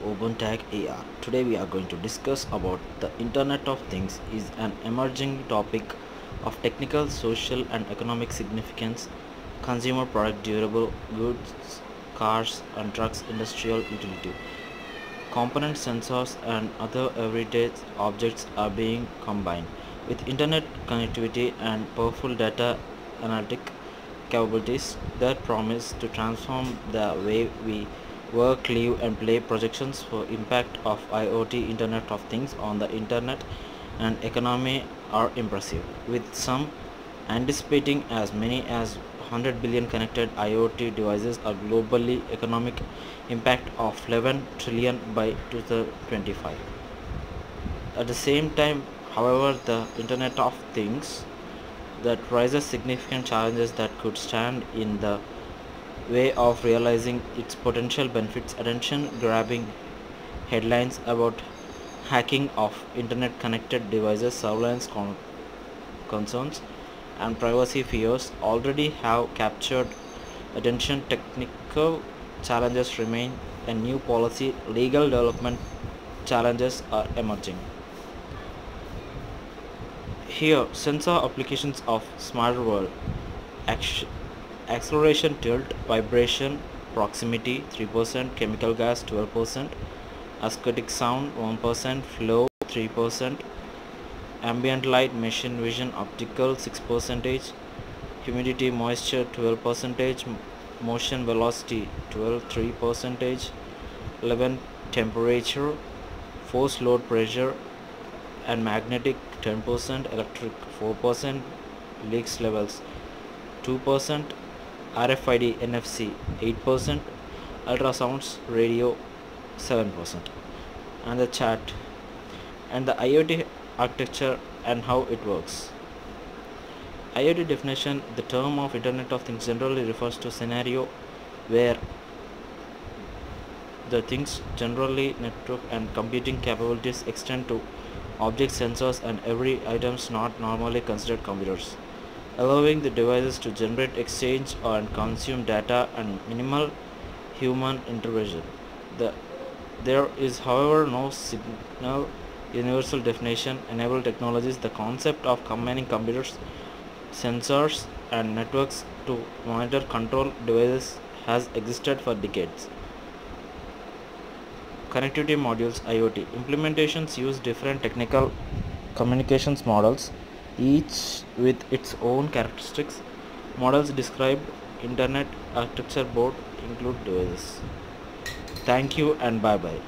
OpenTag AR. Today we are going to discuss about the Internet of Things is an emerging topic of technical, social and economic significance. Consumer product, durable goods, cars and trucks, industrial utility. Components, sensors and other everyday objects are being combined with internet connectivity and powerful data analytic capabilities that promise to transform the way we work, live and play. Projections for impact of IoT Internet of Things on the internet and economy are impressive, with some anticipating as many as 100 billion connected IoT devices, a globally economic impact of 11 trillion by 2025. At the same time, however, the Internet of Things that raises significant challenges that could stand in the way of realizing its potential benefits. Attention grabbing headlines about hacking of internet connected devices, surveillance concerns and privacy fears already have captured attention. Technical challenges remain, and new policy legal development challenges are emerging. Here, sensor applications of smart world: acceleration, tilt, vibration, proximity 3%, chemical gas 12%, acoustic sound 1%, flow 3%, ambient light, machine vision, optical 6%, humidity, moisture 12%, motion velocity 3%, 11 temperature, force load pressure and magnetic 10%, electric 4%, leaks levels 2%, RFID NFC 8%, ultrasounds radio 7%. And the chat and the IoT architecture and how it works. IoT definition: the term of Internet of Things generally refers to a scenario where the things generally network and computing capabilities extend to objects, sensors and every items not normally considered computers, allowing the devices to generate, exchange and consume data and minimal human intervention. The, there is however no signal universal definition enable technologies. The concept of combining computers, sensors and networks to monitor control devices has existed for decades. Connectivity modules: IoT implementations use different technical communications models, each with its own characteristics. Models described Internet architecture board include devices. Thank you and bye bye.